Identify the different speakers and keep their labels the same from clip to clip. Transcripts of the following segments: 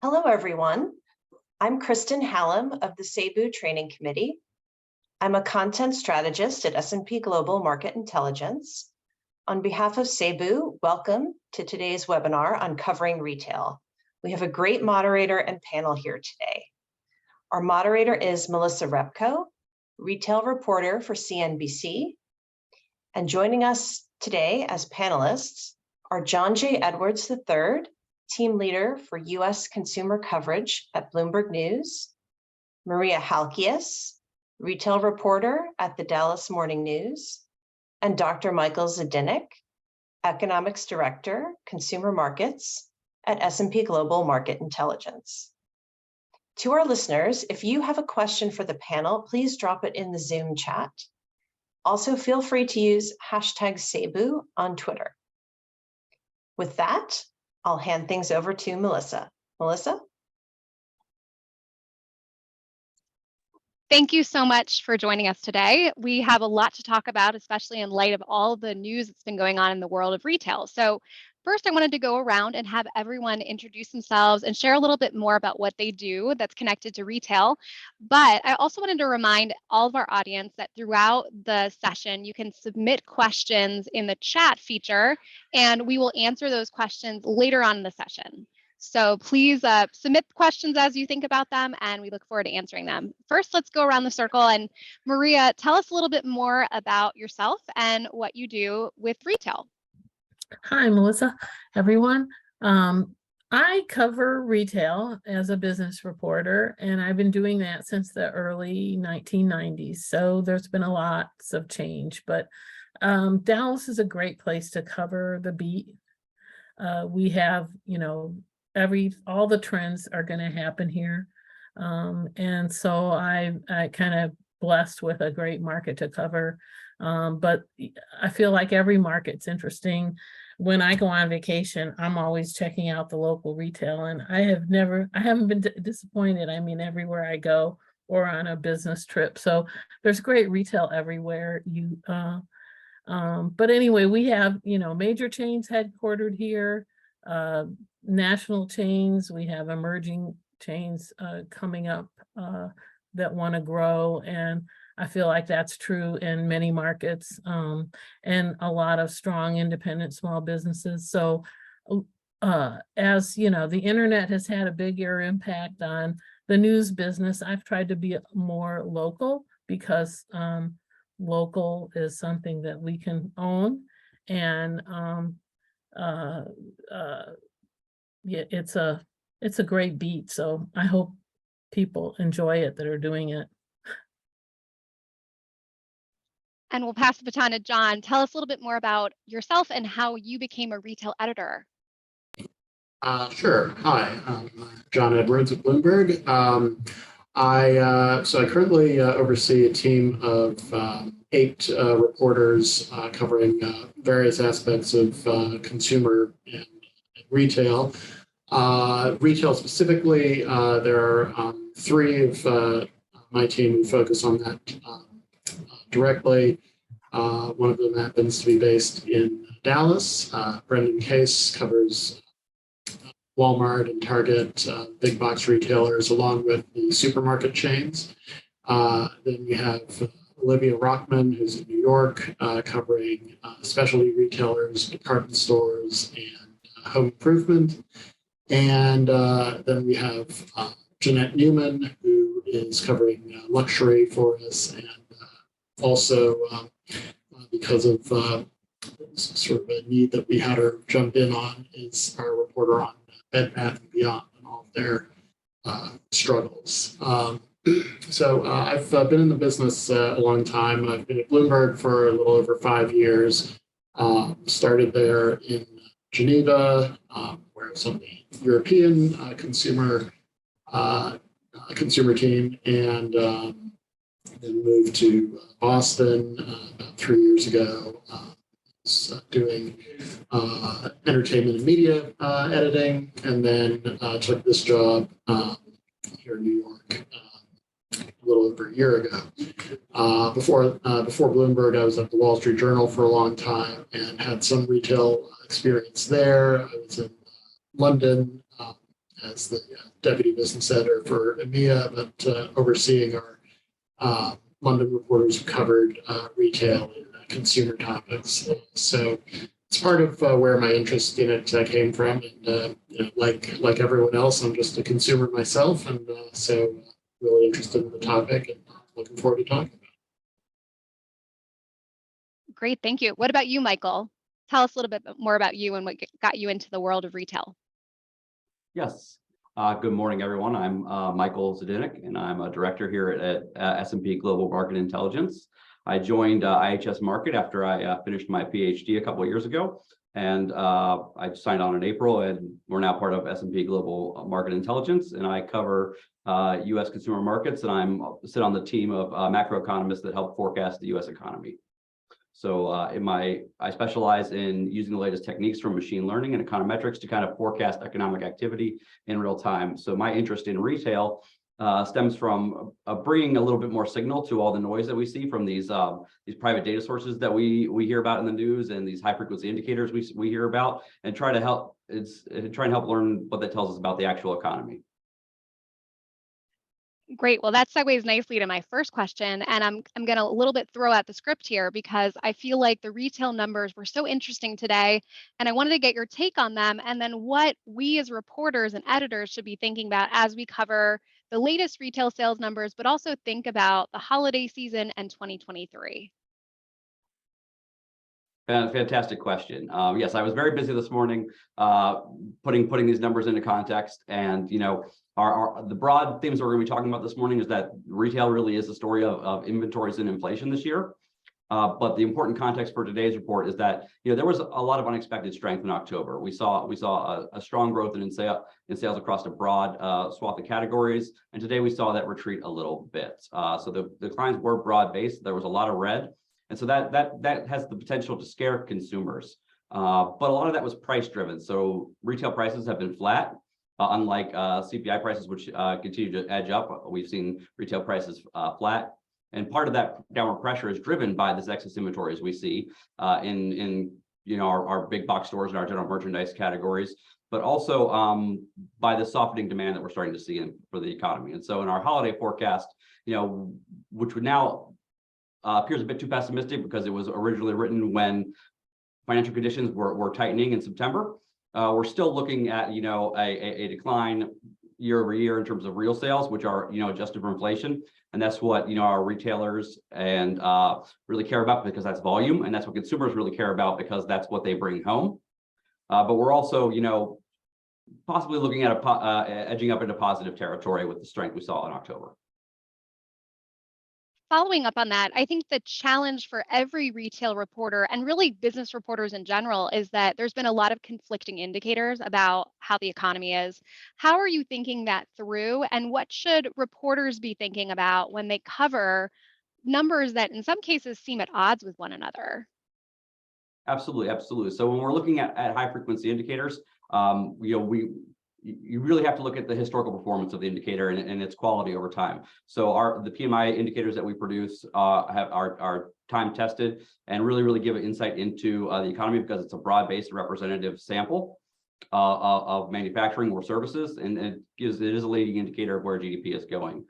Speaker 1: Hello, everyone. I'm Kristen Hallam of the Cebu Training Committee. I'm a content strategist at S&P Global Market Intelligence. On behalf of Cebu, welcome to today's webinar on covering retail. We have a great moderator and panel here today. Our moderator is Melissa Repko, retail reporter for CNBC. And joining us today as panelists are John J. Edwards III, team leader for U.S. consumer coverage at Bloomberg News, Maria Halkias, retail reporter at the Dallas Morning News, and Dr. Michael Zdinak, economics director, consumer markets at S&P Global Market Intelligence. To our listeners, if you have a question for the panel, please drop it in the Zoom chat. Also, feel free to use hashtag Cebu on Twitter. With that, I'll hand things over to Melissa. Melissa?
Speaker 2: Thank you so much for joining us today. We have a lot to talk about, especially in light of all the news that's been going on in the world of retail. So first, I wanted to go around and have everyone introduce themselves and share a little bit more about what they do that's connected to retail. But I also wanted to remind all of our audience that throughout the session, you can submit questions in the chat feature, and we will answer those questions later on in the session. So please submit questions as you think about them, and we look forward to answering them. First, let's go around the circle. And Maria, tell us a little bit more about yourself and what you do with retail.
Speaker 3: Hi, Melissa, everyone. I cover retail as a business reporter, and I've been doing that since the early 1990s. So there's been lots of change, but Dallas is a great place to cover the beat. We have, all the trends are going to happen here. And so I kind of blessed with a great market to cover. But I feel like every market's interesting. When I go on vacation, I'm always checking out the local retail, and I haven't been disappointed. I mean, everywhere I go or on a business trip. So there's great retail everywhere. But anyway, we have, major chains headquartered here, national chains. We have emerging chains coming up that want to grow, and I feel like that's true in many markets, and a lot of strong independent small businesses. So as the internet has had a bigger impact on the news business, I've tried to be more local, because local is something that we can own, and yeah, it's a great beat. So I hope people enjoy it that are doing it.
Speaker 2: And we'll pass the baton to John. Tell us a little bit more about yourself and how you became a retail editor.
Speaker 4: Sure. Hi, I'm John Edwards at Bloomberg. I currently oversee a team of 8 reporters covering various aspects of consumer and retail. Retail specifically, there are 3 of my team who focus on that directly. One of them happens to be based in Dallas. Brendan Case covers Walmart and Target, big box retailers, along with the supermarket chains. Then we have Olivia Rockman, who's in New York, covering specialty retailers, department stores, and home improvement. And then we have Jeanette Newman, who is covering luxury for us, and also because of sort of a need that we had her jump in on, is our reporter on Bed Bath & Beyond and all of their struggles. So I've been in the business a long time. I've been at Bloomberg for a little over 5 years. Started there in Geneva, where I was on the European consumer team, and then moved to Boston about 3 years ago. Doing entertainment and media editing, and then took this job here in New York a little over a year ago. Before Bloomberg, I was at the Wall Street Journal for a long time and had some retail experience there. I was in London as the deputy business editor for EMEA, but overseeing our London reporters who covered retail and consumer topics. So it's part of where my interest in it came from. And like everyone else, I'm just a consumer myself, and so really interested in the topic and looking forward to talking about it.
Speaker 2: Great, thank you. What about you, Michael? Tell us a little bit more about you and what got you into the world of retail.
Speaker 5: Yes. Good morning, everyone. I'm Michael Zdinak, and I'm a director here at S&P Global Market Intelligence. I joined IHS Markit after I finished my PhD a couple of years ago, and I signed on in April, and we're now part of S&P Global Market Intelligence, and I cover U.S. consumer markets, and I sit on the team of macroeconomists that help forecast the U.S. economy. So I specialize in using the latest techniques from machine learning and econometrics to kind of forecast economic activity in real time. So my interest in retail stems from bringing a little bit more signal to all the noise that we see from these private data sources that we hear about in the news and these high frequency indicators we hear about, and try and help learn what that tells us about the actual economy.
Speaker 2: Great. Well, that segues nicely to my first question, and I'm going to a little bit throw out the script here because I feel like the retail numbers were so interesting today, and I wanted to get your take on them, and then what we as reporters and editors should be thinking about as we cover the latest retail sales numbers, but also think about the holiday season and 2023.
Speaker 5: Fantastic question. Yes, I was very busy this morning putting these numbers into context, and the broad themes that we're going to be talking about this morning is that retail really is the story of inventories and inflation this year. But the important context for today's report is that there was a lot of unexpected strength in October. We saw a strong growth in sales across a broad swath of categories, and today we saw that retreat a little bit. So the declines were broad-based. There was a lot of red. And so that has the potential to scare consumers. But a lot of that was price driven. So retail prices have been flat, unlike CPI prices, which continue to edge up. We've seen retail prices flat. And part of that downward pressure is driven by this excess inventories we see in our big box stores and our general merchandise categories, but also by the softening demand that we're starting to see for the economy. And so in our holiday forecast, which would now appears a bit too pessimistic because it was originally written when financial conditions were tightening in September. We're still looking at a decline year over year in terms of real sales, which are adjusted for inflation, and that's what our retailers and really care about, because that's volume, and that's what consumers really care about because that's what they bring home. But we're also possibly looking at edging up into positive territory with the strength we saw in October.
Speaker 2: Following up on that, I think the challenge for every retail reporter and really business reporters in general is that there's been a lot of conflicting indicators about how the economy is. How are you thinking that through, and what should reporters be thinking about when they cover numbers that in some cases seem at odds with one another?
Speaker 5: Absolutely, absolutely. So when we're looking at high frequency indicators, you really have to look at the historical performance of the indicator and its quality over time. So the PMI indicators that we produce are time tested and really give an insight into the economy, because it's a broad-based representative sample of manufacturing or services, and it is a leading indicator of where GDP is going.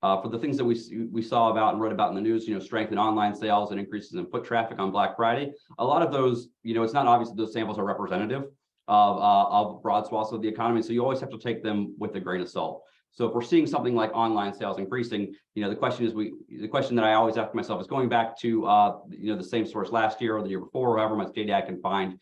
Speaker 5: For the things that we saw about and read about in the news, strength in online sales and increases in foot traffic on Black Friday, a lot of those, it's not obvious that those samples are representative of broad swaths of the economy. So you always have to take them with a grain of salt. So if we're seeing something like online sales increasing, the question that I always ask myself is, going back to the same source last year or the year before, or however much data I can find,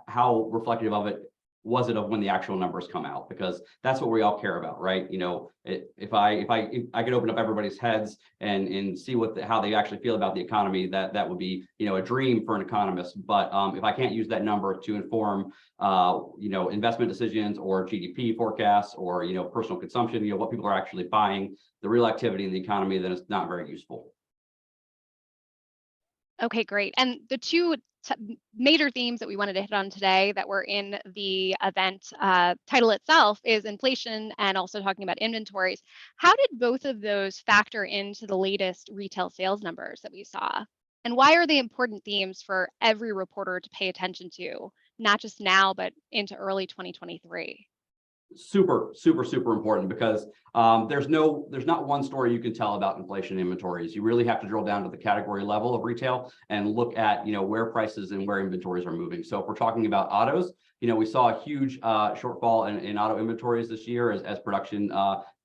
Speaker 5: how reflective of it was it of when the actual numbers come out? Because that's what we all care about, right? If I could open up everybody's heads and see how they actually feel about the economy, that would be a dream for an economist. But if I can't use that number to inform investment decisions or GDP forecasts or personal consumption, what people are actually buying, the real activity in the economy, then it's not very useful.
Speaker 2: Okay, great. And the two major themes that we wanted to hit on today that were in the event title itself is inflation and also talking about inventories. How did both of those factor into the latest retail sales numbers that we saw? And why are they important themes for every reporter to pay attention to, not just now, but into early 2023?
Speaker 5: super, super, super important because there's not one story you can tell about inflation inventories. You really have to drill down to the category level of retail and look at, where prices and where inventories are moving. So if we're talking about autos, we saw a huge shortfall in auto inventories this year as production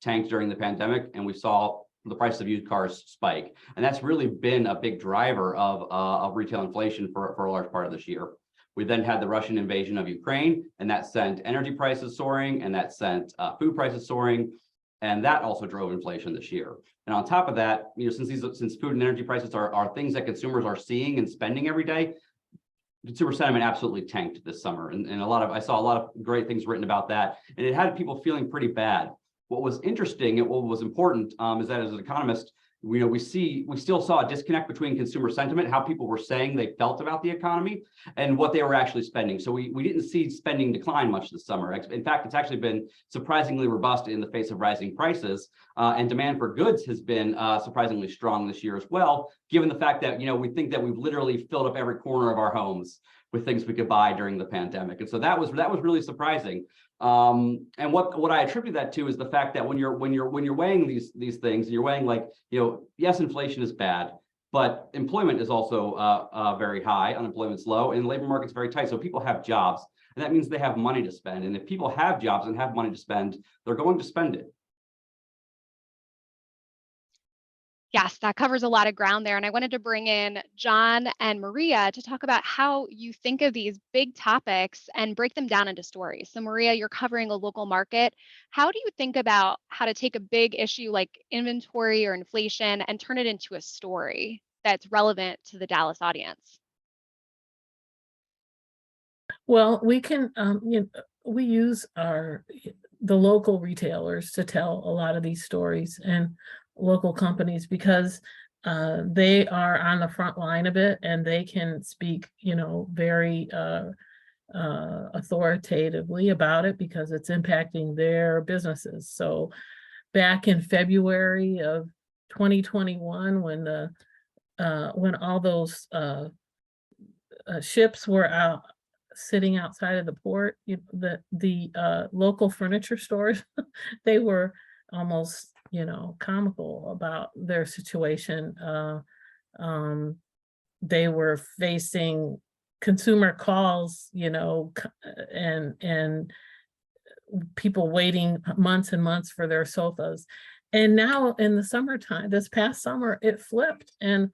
Speaker 5: tanked during the pandemic, and we saw the price of used cars spike. And that's really been a big driver of retail inflation for a large part of this year. We then had the Russian invasion of Ukraine, and that sent energy prices soaring, and that sent food prices soaring, and that also drove inflation this year. And on top of that, since food and energy prices are things that consumers are seeing and spending every day, consumer sentiment absolutely tanked this summer. And I saw a lot of great things written about that, and it had people feeling pretty bad. What was interesting and what was important is that as an economist, we still saw a disconnect between consumer sentiment, how people were saying they felt about the economy, and what they were actually spending. So we didn't see spending decline much this summer. In fact, it's actually been surprisingly robust in the face of rising prices, and demand for goods has been surprisingly strong this year as well, given the fact that we think that we've literally filled up every corner of our homes with things we could buy during the pandemic. And so that was really surprising. And what I attribute that to is the fact that when you're weighing these things, you're weighing yes, inflation is bad, but employment is also very high, unemployment's low, and the labor market's very tight. So people have jobs, and that means they have money to spend. And if people have jobs and have money to spend, they're going to spend it.
Speaker 2: Yes, that covers a lot of ground there. And I wanted to bring in John and Maria to talk about how you think of these big topics and break them down into stories. So Maria, you're covering a local market. How do you think about how to take a big issue like inventory or inflation and turn it into a story that's relevant to the Dallas audience?
Speaker 3: Well, we can, we use the local retailers to tell a lot of these stories, and local companies, because they are on the front line of it, and they can speak, very authoritatively about it because it's impacting their businesses. So back in February of 2021, when all those ships were out sitting outside of the port, the local furniture stores, they were almost comical about their situation. They were facing consumer calls, and people waiting months and months for their sofas. And now in the summertime, this past summer, it flipped, and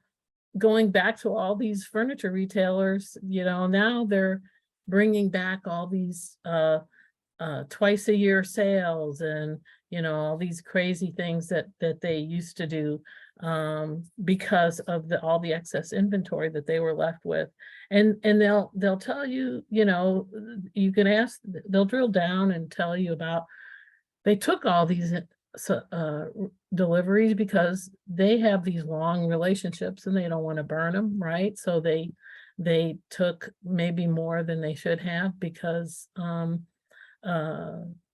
Speaker 3: going back to all these furniture retailers, now they're bringing back all these twice a year sales and all these crazy things that they used to do because of all the excess inventory that they were left with. And they'll tell you, you can ask, they'll drill down and tell you about, they took all these deliveries because they have these long relationships and they don't want to burn them, right? So they took maybe more than they should have because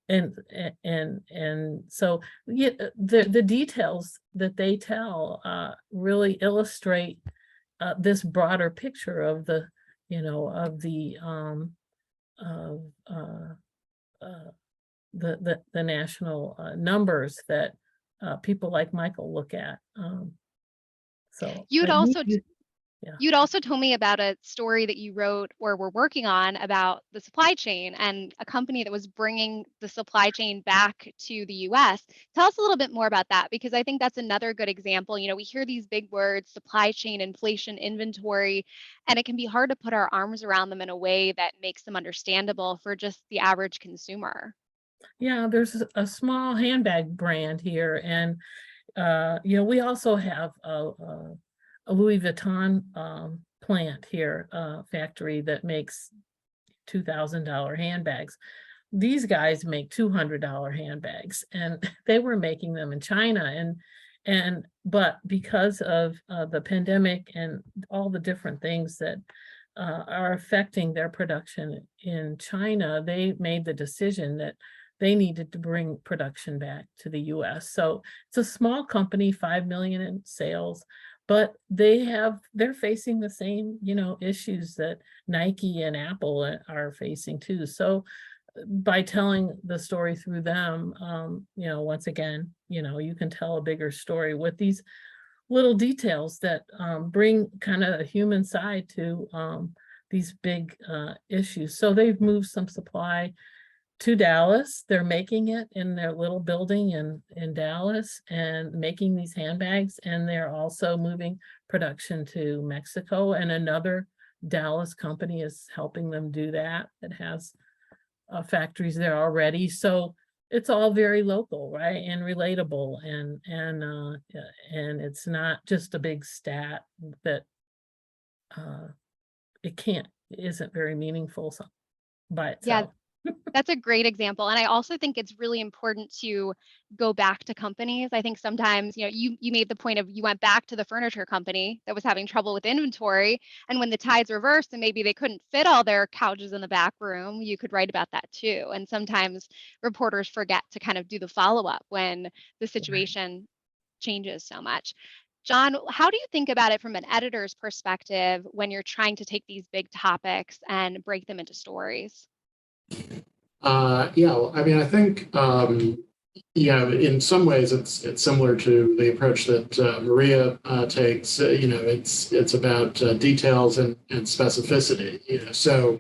Speaker 3: and so the details that they tell really illustrate this broader picture of the the national numbers that people like Michael look at. So
Speaker 2: You'd also told me about a story that you wrote or were working on about the supply chain and a company that was bringing the supply chain back to the US. Tell us a little bit more about that, because I think that's another good example. We hear these big words, supply chain, inflation, inventory, and it can be hard to put our arms around them in a way that makes them understandable for just the average consumer.
Speaker 3: Yeah, there's a small handbag brand here, and we also have a Louis Vuitton plant here, factory that makes $2,000 handbags. These guys make $200 handbags, and they were making them in China. But because of the pandemic and all the different things that are affecting their production in China, they made the decision that they needed to bring production back to the US. So it's a small company, 5 million in sales, but they're facing the same, issues that Nike and Apple are facing too. So by telling the story through them, once again, you can tell a bigger story with these little details that bring kind of a human side to these big issues. So they've moved some supply to Dallas. They're making it in their little building in Dallas and making these handbags. And they're also moving production to Mexico. And another Dallas company is helping them do that. It has factories there already. So it's all very local, right? And relatable. And it's not just a big stat that it isn't very meaningful by itself.
Speaker 2: That's a great example. And I also think it's really important to go back to companies. I think sometimes, you made the point of you went back to the furniture company that was having trouble with inventory. And when the tides reversed and maybe they couldn't fit all their couches in the back room, you could write about that too. And sometimes reporters forget to kind of do the follow-up when the situation changes so much. John, how do you think about it from an editor's perspective when you're trying to take these big topics and break them into stories?
Speaker 4: I think in some ways it's similar to the approach that Maria takes. It's about details and specificity. So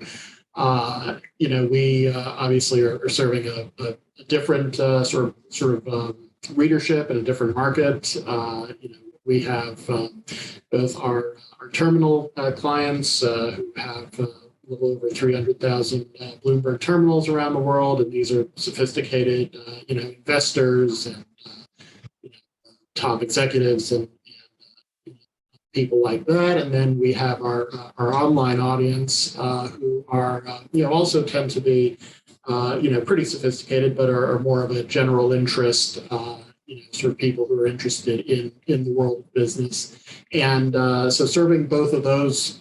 Speaker 4: we obviously are serving a different sort of readership and a different market. We have both our terminal clients who have a little over 300,000 Bloomberg terminals around the world, and these are sophisticated, investors and top executives and people like that. And then we have our online audience who are, also tend to be, pretty sophisticated, but are more of a general interest. Sort of people who are interested in the world of business. And so serving both of those,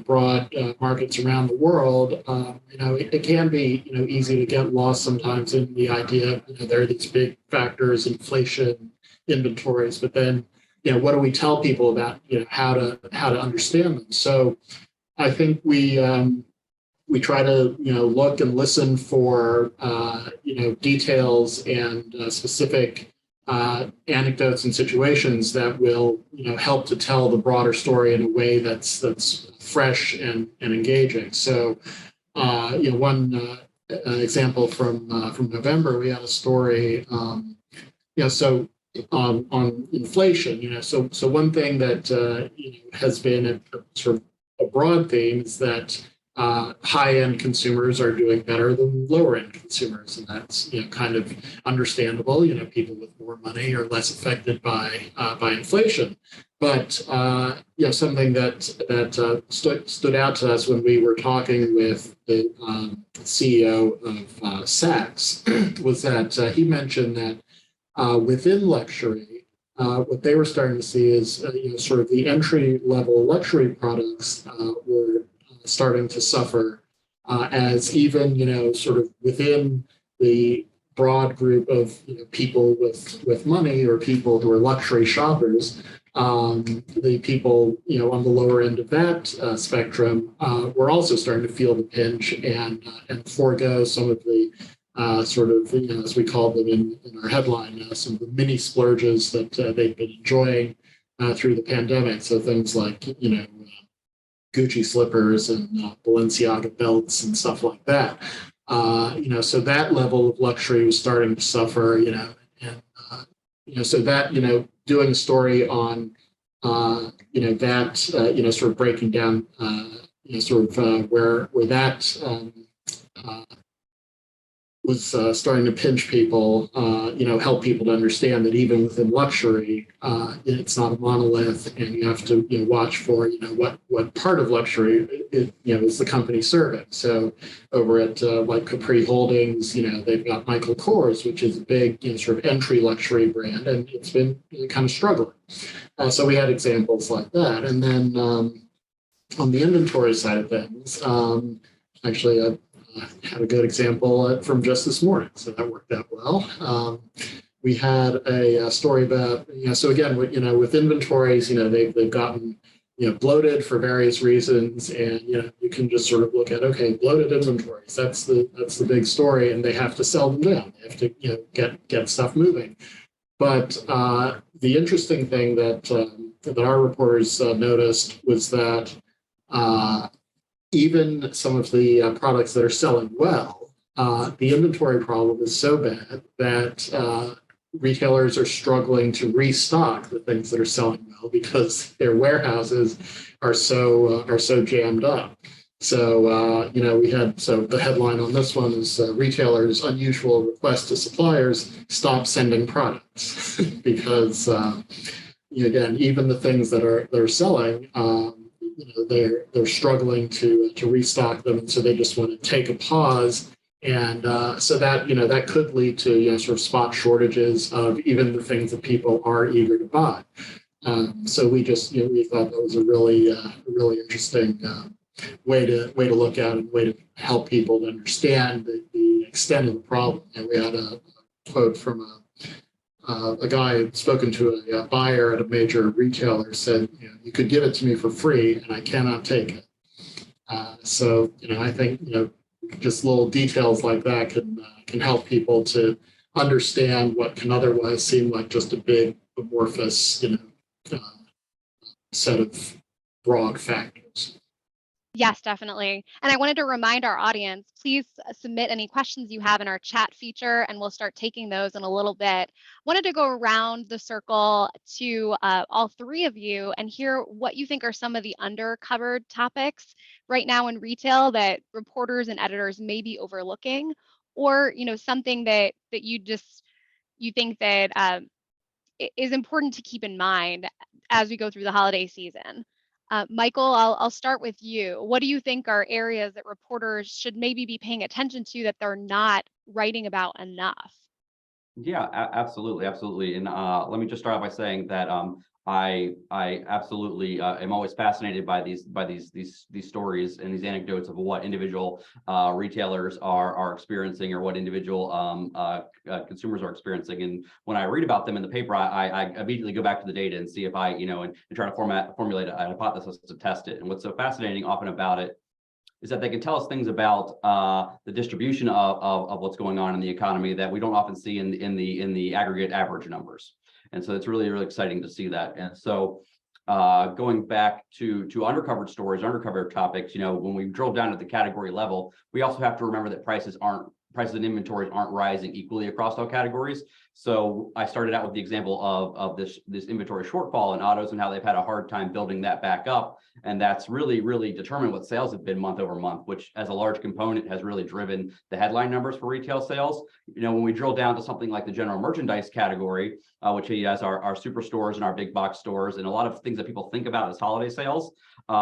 Speaker 4: broad markets around the world, it can be, easy to get lost sometimes in the idea, there are these big factors, inflation, inventories, but then, what do we tell people about, how to understand them? So I think we try to, look and listen for, details and specific anecdotes and situations that will, help to tell the broader story in a way that's fresh and engaging. So, one example from November, we had a story, so on inflation. So one thing that has been a sort of a broad theme is that high-end consumers are doing better than lower-end consumers, and that's kind of understandable. People with more money are less affected by inflation. But something that stood out to us when we were talking with the CEO of Saks was that he mentioned that within luxury, what they were starting to see is sort of the entry-level luxury products were starting to suffer as even, sort of within the broad group of people with money or people who are luxury shoppers, the people, on the lower end of that spectrum were also starting to feel the pinch and forego some of the sort of, as we call them in our headline, some of the mini splurges that they've been enjoying through the pandemic. So things like, Gucci slippers and Balenciaga belts and stuff like that. So that level of luxury was starting to suffer, so that, doing a story on, that, sort of breaking down, where that was starting to pinch people, help people to understand that even within luxury, it's not a monolith, and you have to watch for what part of luxury is the company serving. So over at like Capri Holdings, they've got Michael Kors, which is a big sort of entry luxury brand, and it's been kind of struggling. So we had examples like that, and then on the inventory side of things, actually. Had a good example from just this morning, so that worked out well. We had a story about, so again, with inventories, they've gotten bloated for various reasons, and you can just sort of look at, okay, bloated inventories. That's the big story, and they have to sell them down. They have to get stuff moving. But the interesting thing that our reporters noticed was that even some of the products that are selling well, the inventory problem is so bad that retailers are struggling to restock the things that are selling well because their warehouses are so jammed up. So the headline on this one is retailers' unusual request to suppliers stop sending products because again, even the things that are selling, they're struggling to restock them, and so they just want to take a pause. And so that that could lead to sort of spot shortages of even the things that people are eager to buy. So we just we thought that was a really interesting way to look at it, way to help people to understand the extent of the problem. And we had a quote from a guy who'd spoken to a buyer at a major retailer, said, you could give it to me for free and I cannot take it. So I think just little details like that can help people to understand what can otherwise seem like just a big amorphous set of broad factors.
Speaker 2: Yes, definitely. And I wanted to remind our audience, please submit any questions you have in our chat feature, and we'll start taking those in a little bit. Wanted to go around the circle to all three of you and hear what you think are some of the undercovered topics right now in retail that reporters and editors may be overlooking, or something that you think that is important to keep in mind as we go through the holiday season. Michael, I'll start with you. What do you think are areas that reporters should maybe be paying attention to that they're not writing about enough?
Speaker 5: Yeah, absolutely. And let me just start out by saying that I absolutely am always fascinated by these stories and these anecdotes of what individual retailers are experiencing, or what individual consumers are experiencing. And when I read about them in the paper, I immediately go back to the data and see if I and try to formulate a hypothesis to test it. And what's so fascinating often about it is that they can tell us things about the distribution of what's going on in the economy that we don't often see in the aggregate average numbers. And so it's really, really exciting to see that. And so going back to undercovered stories, undercovered topics, when we drill down at the category level, we also have to remember that prices and inventories aren't rising equally across all categories. So I started out with the example of this inventory shortfall in autos and how they've had a hard time building that back up. And that's really, really determined what sales have been month over month, which as a large component has really driven the headline numbers for retail sales. When we drill down to something like the general merchandise category, which has our superstores and our big box stores and a lot of things that people think about as holiday sales, that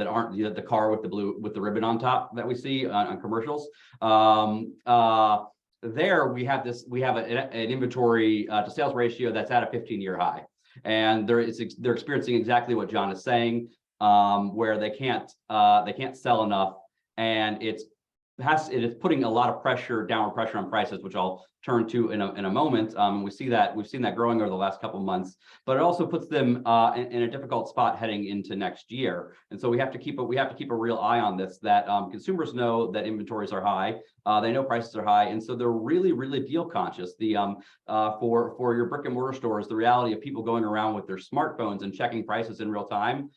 Speaker 5: aren't the car with the ribbon on top that we see on commercials. There we have an inventory to sales ratio that's at a 15-year high, and they're experiencing exactly what John is saying, where they can't sell enough, and it is putting a lot of downward pressure on prices, which I'll turn to in a moment. We've seen that growing over the last couple of months, but it also puts them in a difficult spot heading into next year. And so we have to keep a real eye on this. That consumers know that inventories are high, they know prices are high, and so they're really, really deal conscious. For your brick and mortar stores, the reality of people going around with their smartphones and checking prices in real time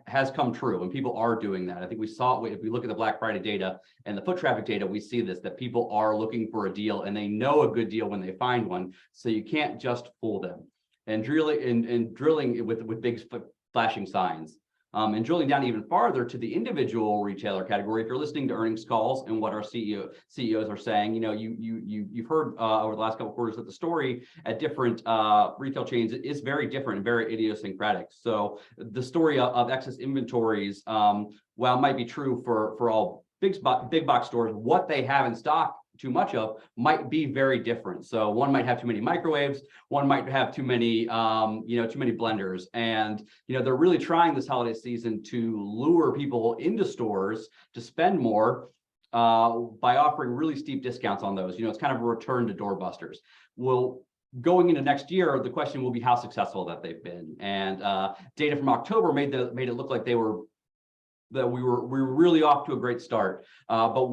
Speaker 5: has come true, and people are doing that. I think we saw it if we look at the Black Friday data and the foot traffic data, we see that people are looking for a deal, and they know a good deal when they find one. So you can't just fool them. And drilling with big flashing signs. And drilling down even farther to the individual retailer category, if you're listening to earnings calls and what our CEOs are saying, you've heard over the last couple of quarters that the story at different retail chains is very different and very idiosyncratic. So the story of excess inventories, while it might be true for all big box stores, what they have in stock too much of might be very different. So one might have too many microwaves, one might have too many blenders, and they're really trying this holiday season to lure people into stores to spend more by offering really steep discounts on those. It's kind of a return to doorbusters. Well, going into next year, the question will be how successful that they've been. And data from October made it look like we were really off to a great start. But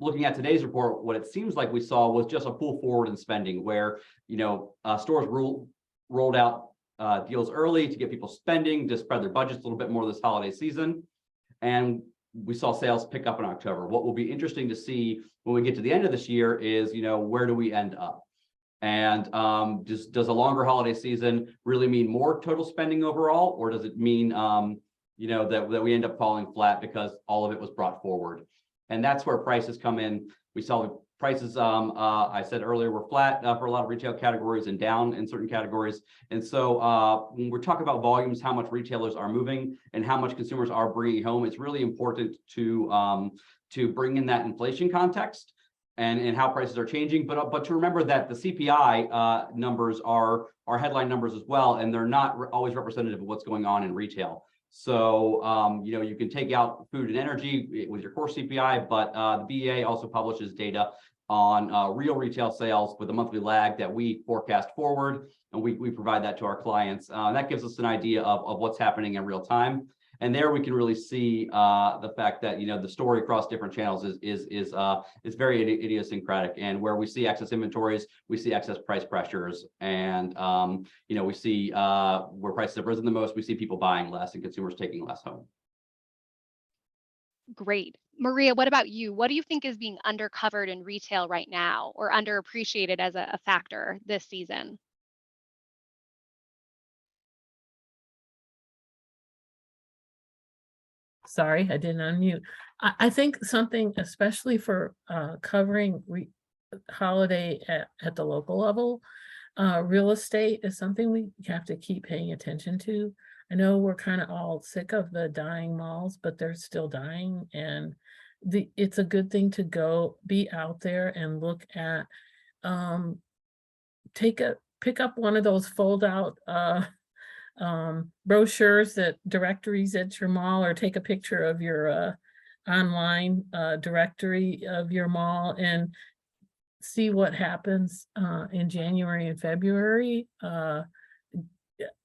Speaker 5: looking at today's report, what it seems like we saw was just a pull forward in spending, where stores rolled out deals early to get people spending, to spread their budgets a little bit more this holiday season. And we saw sales pick up in October. What will be interesting to see when we get to the end of this year is, where do we end up? And does a longer holiday season really mean more total spending overall, or does it mean that we end up falling flat because all of it was brought forward? And that's where prices come in. We saw prices, I said earlier, were flat for a lot of retail categories and down in certain categories. And so when we're talking about volumes, how much retailers are moving and how much consumers are bringing home, it's really important to bring in that inflation context and how prices are changing. But to remember that the CPI numbers are headline numbers as well, and they're not always representative of what's going on in retail. So, you can take out food and energy with your core CPI, but the BEA also publishes data on real retail sales with a monthly lag that we forecast forward, and we provide that to our clients. That gives us an idea of what's happening in real time. And there we can really see the fact that the story across different channels is very idiosyncratic. And where we see excess inventories, we see excess price pressures, and we see where prices have risen the most, we see people buying less and consumers taking less home.
Speaker 2: Great. Maria, what about you? What do you think is being undercovered in retail right now, or underappreciated as a factor this season?
Speaker 3: Sorry, I didn't unmute. I think something, especially for covering holiday at the local level, real estate is something we have to keep paying attention to. I know we're kind of all sick of the dying malls, but they're still dying, and it's a good thing to go be out there and look at. Pick up one of those fold out brochures, that directories at your mall, or take a picture of your online directory of your mall and see what happens in January and February.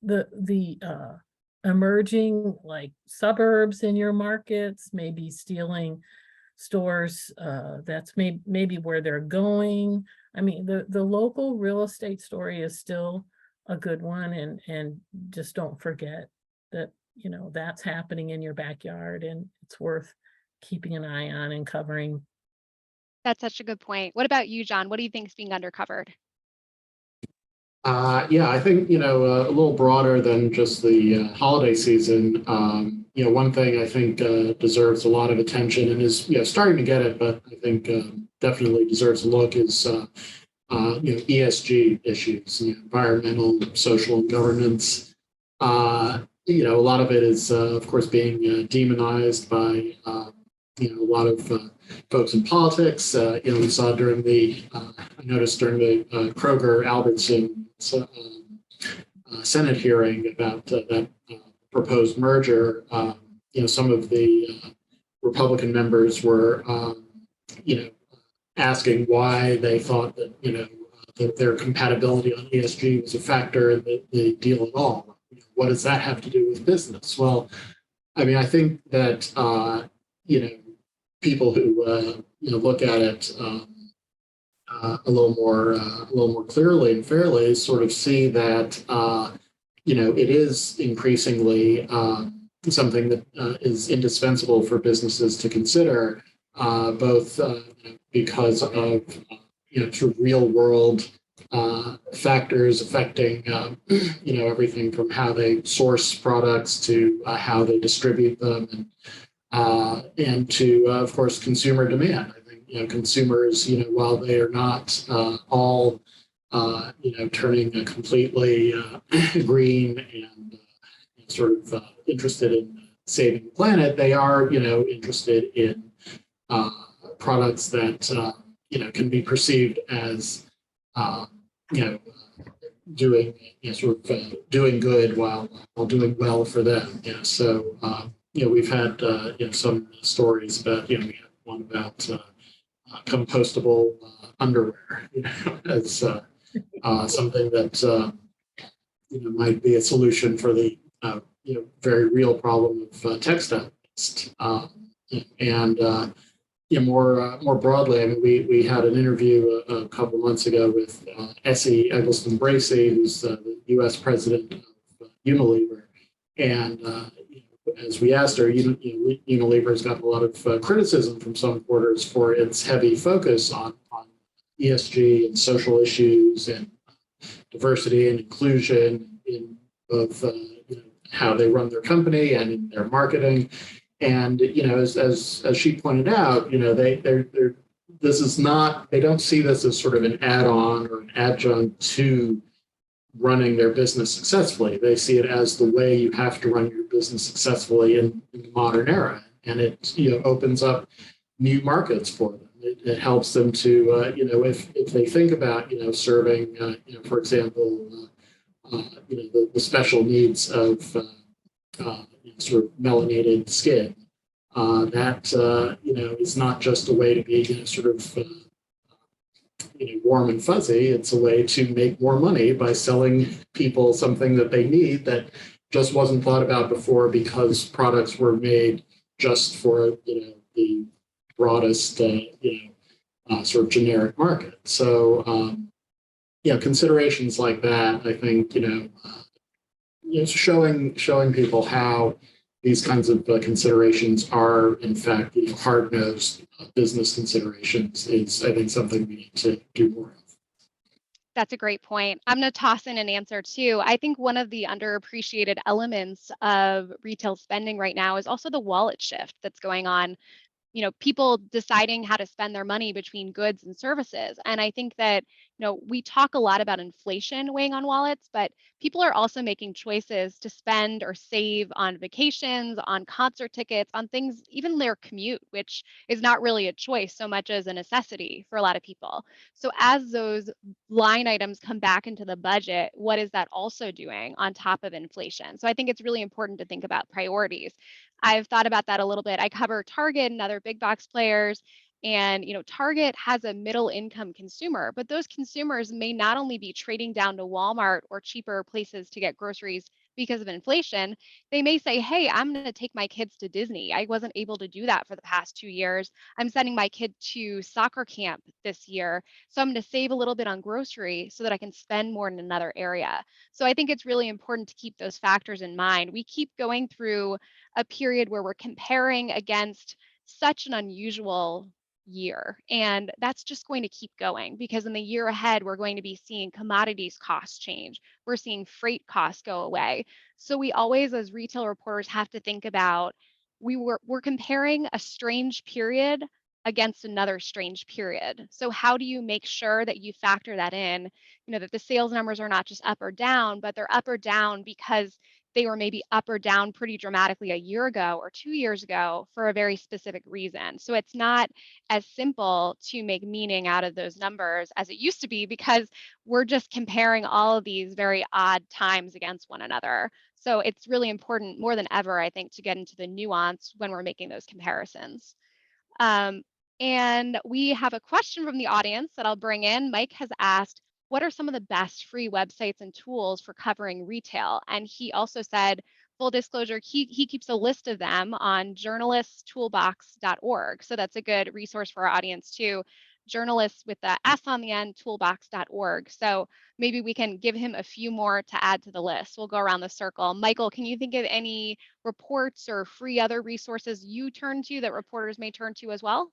Speaker 3: The emerging like suburbs in your markets may be stealing stores. That's maybe where they're going. I mean, the local real estate story is still a good one, and just don't forget that that's happening in your backyard, and it's worth keeping an eye on and covering.
Speaker 2: That's such a good point. What about you, John? What do you think is being undercovered?
Speaker 4: Yeah, I think a little broader than just the holiday season. One thing I think deserves a lot of attention and is starting to get it, but I think definitely deserves a look is ESG issues, environmental, social, and governance. A lot of it is, of course, being demonized by a lot of folks in politics. We saw during I noticed during the Kroger Albertson Senate hearing about that proposed merger. Some of the Republican members were, asking why they thought that that their compatibility on ESG was a factor in the deal at all. What does that have to do with business? Well, I mean, I think that people who look at it a little more clearly and fairly sort of see that it is increasingly something that is indispensable for businesses to consider, both because of sort of real world factors affecting everything from how they source products to how they distribute them, and to of course consumer demand. I think consumers, while they are not all turning completely green and sort of interested in saving the planet, they are interested in products that can be perceived as doing doing good while doing well for them. So we've had some stories about we had one about compostable underwear as something that might be a solution for the very real problem of textile waste. More broadly, I mean, we had an interview a couple months ago with Essie Eggleston-Bracey, who's the U.S. president of Unilever, and as we asked her, Unilever has gotten a lot of criticism from some quarters for its heavy focus on ESG and social issues and diversity and inclusion in both how they run their company and in their marketing. And as she pointed out, they don't see this as sort of an add-on or an adjunct to running their business successfully. They see it as the way you have to run your business successfully in the modern era, and it opens up new markets for them. It helps them to if they think about serving for example the special needs of sort of melanated skin, that is not just a way to be sort of warm and fuzzy. It's a way to make more money by selling people something that they need that just wasn't thought about before because products were made just for the broadest sort of generic market. So considerations like that, I think showing people how these kinds of considerations are in fact hard-nosed business considerations is, I think, something we need to do more of.
Speaker 2: That's a great point. I'm going to toss in an answer too. I think one of the underappreciated elements of retail spending right now is also the wallet shift that's going on. People deciding how to spend their money between goods and services. And I think that, we talk a lot about inflation weighing on wallets, but people are also making choices to spend or save on vacations, on concert tickets, on things, even their commute, which is not really a choice so much as a necessity for a lot of people. So as those line items come back into the budget, what is that also doing on top of inflation? So I think it's really important to think about priorities. I've thought about that a little bit. I cover Target and other big box players, and Target has a middle income consumer, but those consumers may not only be trading down to Walmart or cheaper places to get groceries because of inflation. They may say, hey, I'm going to take my kids to Disney. I wasn't able to do that for the past 2 years. I'm sending my kid to soccer camp this year, so I'm going to save a little bit on grocery so that I can spend more in another area. So I think it's really important to keep those factors in mind. We keep going through a period where we're comparing against such an unusual year. And that's just going to keep going because in the year ahead, we're going to be seeing commodities costs change. We're seeing freight costs go away. So we always, as retail reporters, have to think about we're comparing a strange period against another strange period. So how do you make sure that you factor that in, that the sales numbers are not just up or down, but they're up or down because they were maybe up or down pretty dramatically a year ago or 2 years ago for a very specific reason. So it's not as simple to make meaning out of those numbers as it used to be because we're just comparing all of these very odd times against one another. So it's really important more than ever, I think, to get into the nuance when we're making those comparisons. And we have a question from the audience that I'll bring in. Mike has asked, what are some of the best free websites and tools for covering retail? And he also said, full disclosure, he keeps a list of them on journaliststoolbox.org. So that's a good resource for our audience too. Journalists with the S on the end, toolbox.org. So maybe we can give him a few more to add to the list. We'll go around the circle. Michael, can you think of any reports or free other resources you turn to that reporters may turn to as well?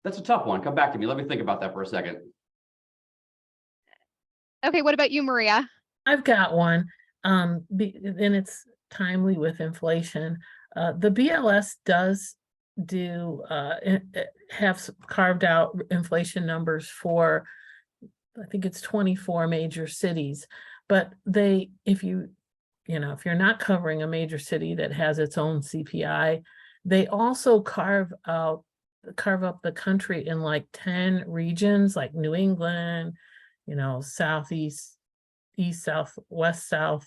Speaker 5: That's a tough one. Come back to me. Let me think about that for a second.
Speaker 2: Okay, what about you, Maria?
Speaker 3: I've got one, and it's timely with inflation. The BLS does have carved out inflation numbers for, I think it's 24 major cities, but if you're not covering a major city that has its own CPI, they also carve up the country in like 10 regions, like New England, Southeast, East, South, West, South,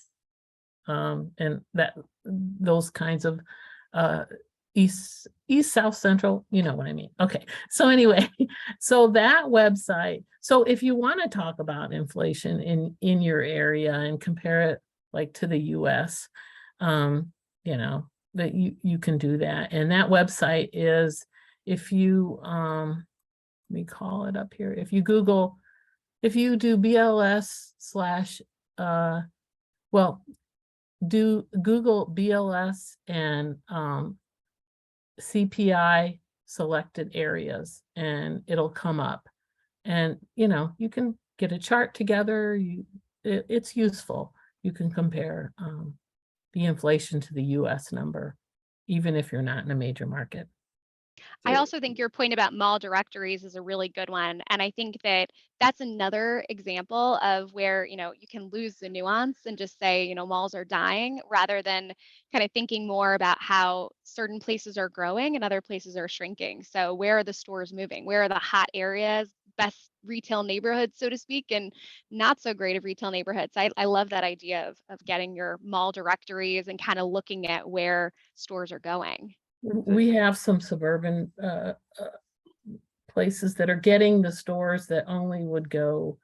Speaker 3: and those kinds of East, South, Central, you know what I mean. Okay, so anyway, so that website, so if you want to talk about inflation in your area and compare it like to the US, you know, that you can do that. And that website is, if you let me call it up here, if you Google, if you do BLS slash well, do Google BLS and CPI selected areas, and it'll come up, and you know, you can get a chart together. It's useful. You can compare the inflation to the US number, even if you're not in a major market.
Speaker 2: I also think your point about mall directories is a really good one. And I think that that's another example of where, you know, you can lose the nuance and just say, you know, malls are dying, rather than kind of thinking more about how certain places are growing and other places are shrinking. So where are the stores moving? Where are the hot areas, best retail neighborhoods, so to speak, and not so great of retail neighborhoods? I love that idea of getting your mall directories and kind of looking at where stores are going.
Speaker 3: We have some suburban places that are getting the stores that only would go,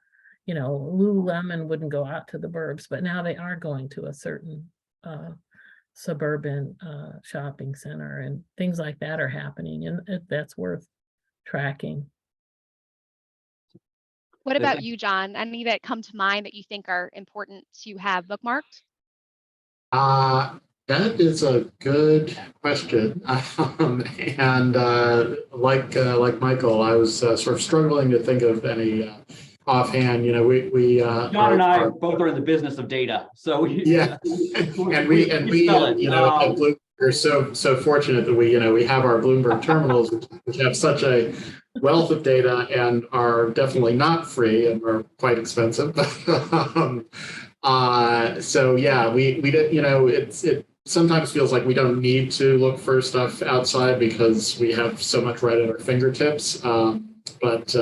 Speaker 3: you know, Lululemon wouldn't go out to the burbs, but now they are going to a certain suburban shopping center, and things like that are happening, and that's worth tracking.
Speaker 2: What about you, John? Any that come to mind that you think are important to have bookmarked?
Speaker 4: That is a good question. And like Michael, I was sort of struggling to think of any offhand. You know, we
Speaker 5: John and I both are in the business of data, so
Speaker 4: yeah, and we you know, at Bloomberg are so fortunate that we have our Bloomberg terminals, which have such a wealth of data and are definitely not free and are quite expensive. So yeah, we you know, it sometimes feels like we don't need to look for stuff outside because we have so much right at our fingertips. But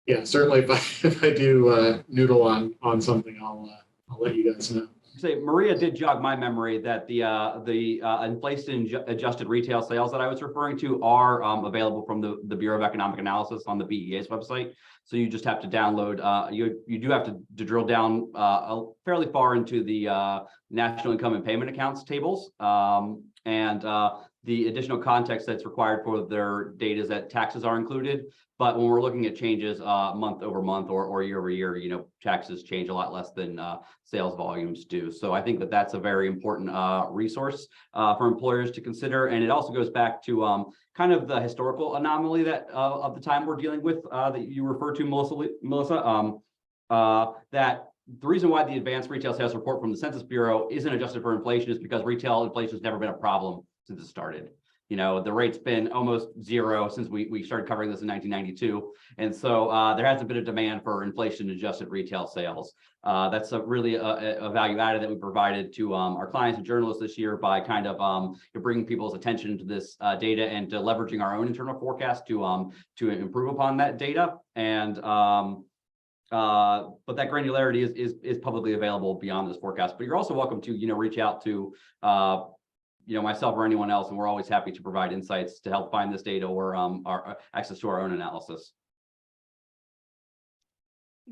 Speaker 4: yeah, certainly if I do noodle on something, I'll let you guys know.
Speaker 5: Say, Maria did jog my memory that the inflation adjusted retail sales that I was referring to are available from the Bureau of Economic Analysis on the BEA's website. So you just have to download. You do have to drill down fairly far into the national income and payment accounts tables, and the additional context that's required for their data is that taxes are included. But when we're looking at changes month over month or year over year, you know, taxes change a lot less than sales volumes do. So I think that that's a very important resource for employers to consider. And it also goes back to kind of the historical anomaly that of the time we're dealing with that you referred to, Melissa, that the reason why the advanced retail sales report from the Census Bureau isn't adjusted for inflation is because retail inflation has never been a problem since it started. You know, the rate's been almost zero since we started covering this in 1992. And so there hasn't been a demand for inflation adjusted retail sales. That's really a value added that we provided to our clients and journalists this year by kind of bringing people's attention to this data and to leveraging our own internal forecast to improve upon that data. And but that granularity is publicly available beyond this forecast. But you're also welcome to, you know, reach out to you know, myself or anyone else, and we're always happy to provide insights to help find this data or our access to our own analysis.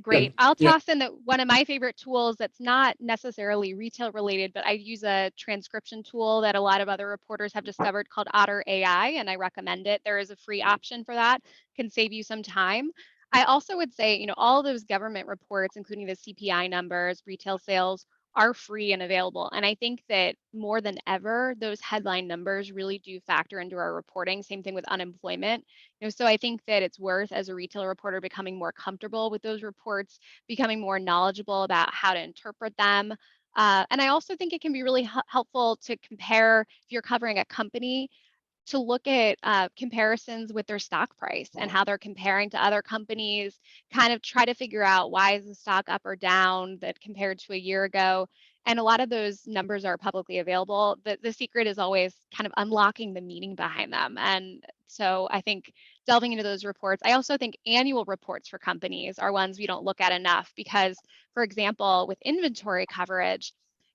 Speaker 2: Great. I'll toss in that one of my favorite tools that's not necessarily retail related, but I use a transcription tool that a lot of other reporters have discovered called Otter AI, and I recommend it. There is a free option for that, can save you some time. I also would say, you know, all those government reports, including the CPI numbers, retail sales, are free and available. And I think that more than ever, those headline numbers really do factor into our reporting. Same thing with unemployment. You know, so I think that it's worth, as a retail reporter, becoming more comfortable with those reports, becoming more knowledgeable about how to interpret them. And I also think it can be really helpful to compare, if you're covering a company, to look at comparisons with their stock price and how they're comparing to other companies, kind of try to figure out why is the stock up or down that compared to a year ago. And a lot of those numbers are publicly available. The secret is always kind of unlocking the meaning behind them. And so I think delving into those reports, I also think annual reports for companies are ones we don't look at enough because, for example, with inventory coverage,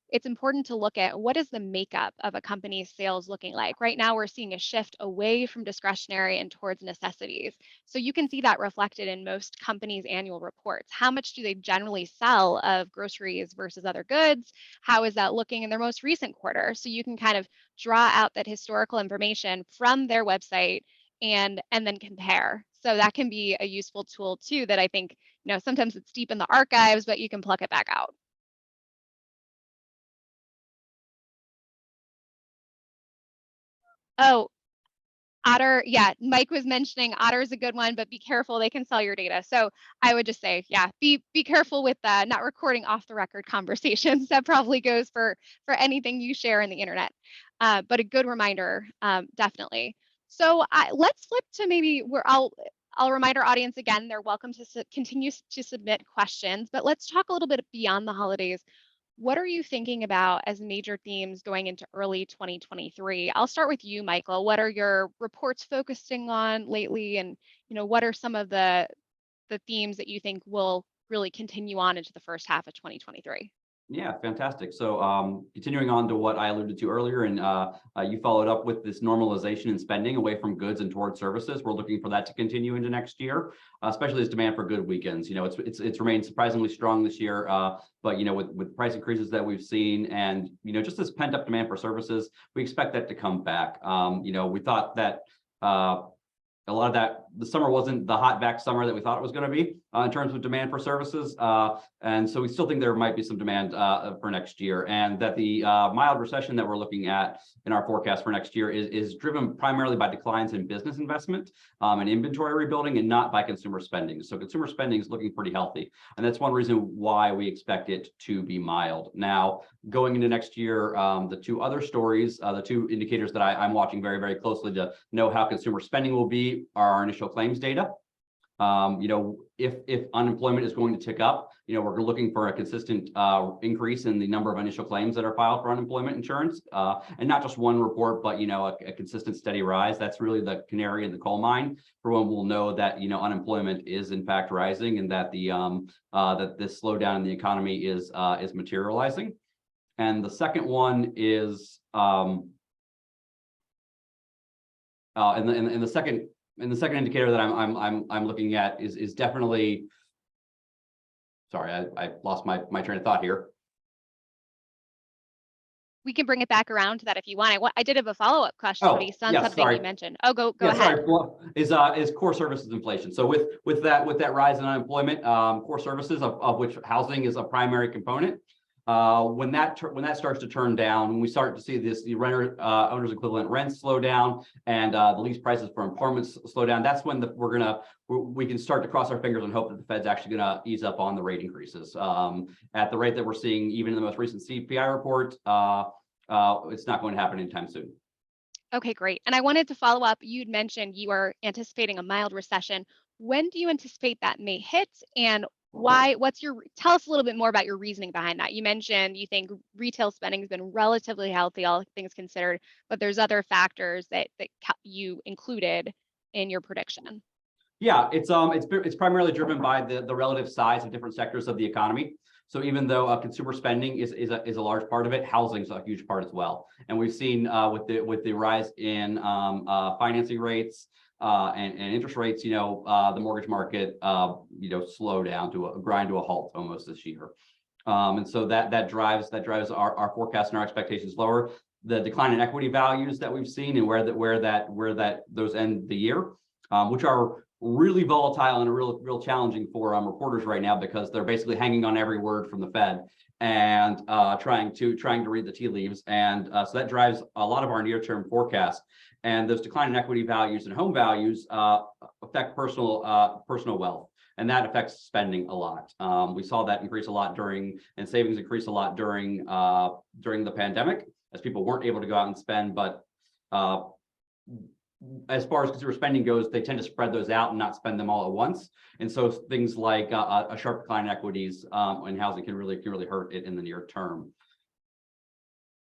Speaker 2: it's important to look at what is the makeup of a company's sales looking like. Right now, we're seeing a shift away from discretionary and towards necessities. So you can see that reflected in most companies' annual reports. How much do they generally sell of groceries versus other goods? How is that looking in their most recent quarter? So you can kind of draw out that historical information from their website and then compare. So that can be a useful tool too, that I think, sometimes it's deep in the archives, but you can pluck it back out. Oh, Otter, yeah, Mike was mentioning Otter is a good one, but be careful, they can sell your data. So I would just say, yeah, be careful with not recording off the record conversations. That probably goes for anything you share in the internet. But a good reminder, definitely. So let's flip to maybe where I'll remind our audience again, they're welcome to continue to submit questions, but let's talk a little bit beyond the holidays. What are you thinking about as major themes going into early 2023? I'll start with you, Michael. What are your reports focusing on lately? And, what are some of the themes that you think will really continue on into the first half of 2023?
Speaker 5: Yeah, fantastic. So continuing on to what I alluded to earlier, and you followed up with this normalization in spending away from goods and towards services. We're looking for that to continue into next year, especially as demand for good weekends. It's remained surprisingly strong this year, but with price increases that we've seen, and just this pent up demand for services, we expect that to come back. We thought that a lot of that, the summer wasn't the hot back summer that we thought it was going to be in terms of demand for services. And so we still think there might be some demand for next year, and that the mild recession that we're looking at in our forecast for next year is driven primarily by declines in business investment and inventory rebuilding, and not by consumer spending. So consumer spending is looking pretty healthy. And that's one reason why we expect it to be mild. Now, going into next year, the two other stories, the two indicators that I'm watching very, very closely to know how consumer spending will be are our initial claims data. If unemployment is going to tick up, we're looking for a consistent increase in the number of initial claims that are filed for unemployment insurance, and not just one report, but a consistent, steady rise. That's really the canary in the coal mine for when we'll know that unemployment is in fact rising, and that that this slowdown in the economy is materializing. And the second one is and the second indicator that I'm looking at is definitely, sorry, I lost my train of thought here.
Speaker 2: We can bring it back around to that if you want. I did have a follow-up question based on something
Speaker 5: sorry.
Speaker 2: you mentioned. Oh, go ahead.
Speaker 5: Sorry. Well, is core services inflation. So with that rise in unemployment, core services, of which housing is a primary component, when that starts to turn down, when we start to see the renter owners equivalent rents slow down, and the lease prices for apartments slow down, that's when we can start to cross our fingers and hope that the Fed's actually going to ease up on the rate increases. At the rate that we're seeing, even in the most recent CPI report, it's not going to happen anytime soon.
Speaker 2: Okay, great. And I wanted to follow up. You'd mentioned you are anticipating a mild recession. When do you anticipate that may hit, and why? Tell us a little bit more about your reasoning behind that. You mentioned you think retail spending has been relatively healthy, all things considered, but there's other factors that you included in your prediction.
Speaker 5: Yeah, it's primarily driven by the relative size of different sectors of the economy. So even though consumer spending is a large part of it, housing is a huge part as well. And we've seen with the rise in financing rates and interest rates, the mortgage market slow down to grind to a halt almost this year. And so that drives our forecast and our expectations lower. The decline in equity values that we've seen, and where those end the year, which are really volatile and real challenging for reporters right now, because they're basically hanging on every word from the Fed and trying to read the tea leaves. And so that drives a lot of our near-term forecasts. And those decline in equity values and home values affect personal wealth, and that affects spending a lot. We saw that increase a lot and savings increase a lot during the pandemic, as people weren't able to go out and spend. But as far as consumer spending goes, they tend to spread those out and not spend them all at once. And so things like a sharp decline in equities and housing can really hurt it in the near term.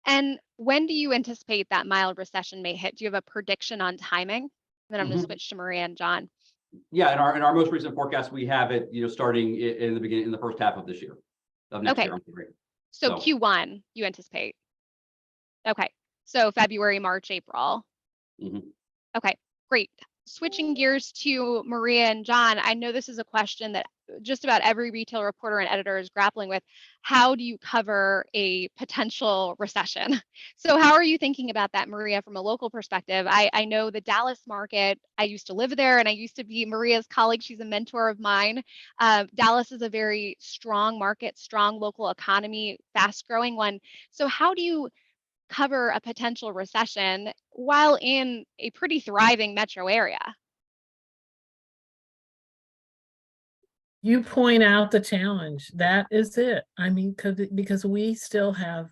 Speaker 2: And when do you anticipate that mild recession may hit? Do you have a prediction on timing? And then I'm going to switch to Maria and John.
Speaker 5: Yeah, in our most recent forecast, we have it starting in the first half of this year, of next year.
Speaker 2: So Q1, you anticipate? Okay. So February, March, April.
Speaker 5: Mhm.
Speaker 2: Okay, great. Switching gears to Maria and John, I know this is a question that just about every retail reporter and editor is grappling with. How do you cover a potential recession? So how are you thinking about that, Maria, from a local perspective? I know the Dallas market, I used to live there and I used to be Maria's colleague. She's a mentor of mine. Dallas is a very strong market, strong local economy, fast growing one. So how do you cover a potential recession while in a pretty thriving metro area?
Speaker 3: You point out the challenge. That is it. I mean, because we still have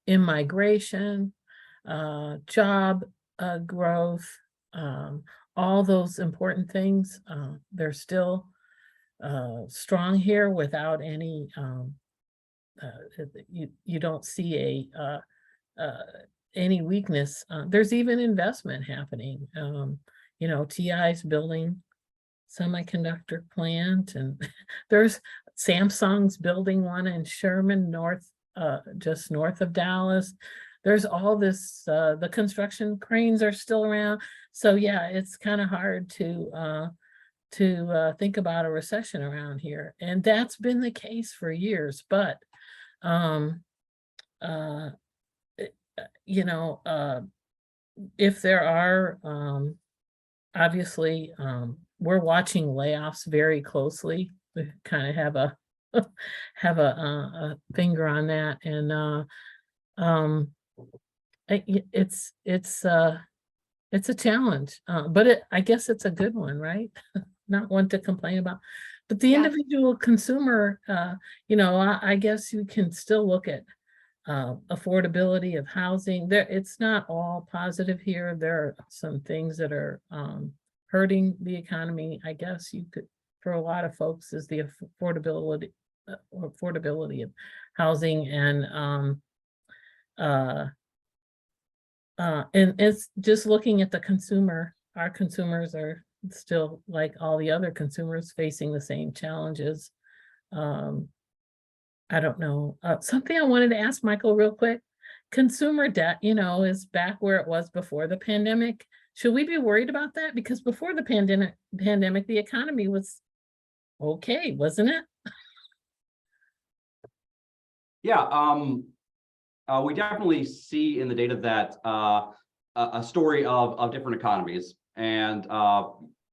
Speaker 3: immigration, job growth, all those important things. They're still strong here without any. You don't see any weakness. There's even investment happening. You know, TI's building semiconductor plant, and there's Samsung's building one in Sherman, just north of Dallas. There's all this, the construction cranes are still around. So yeah, it's kind of hard to think about a recession around here. And that's been the case for years, but you know, if there are, obviously, we're watching layoffs very closely. We kind of have a have a finger on that, and it's a challenge, but I guess it's a good one, right? Not one to complain about. But the individual consumer, you know, I guess you can still look at affordability of housing. It's not all positive here. There are some things that are hurting the economy. I guess you could, for a lot of folks, is the affordability of housing, and it's just looking at the consumer. Our consumers are still, like all the other consumers, facing the same challenges. I don't know. Something I wanted to ask Michael real quick. Consumer debt, you know, is back where it was before the pandemic. Should we be worried about that? Because before the pandemic, the economy was okay, wasn't it?
Speaker 5: Yeah, we definitely see in the data that a story of different economies, and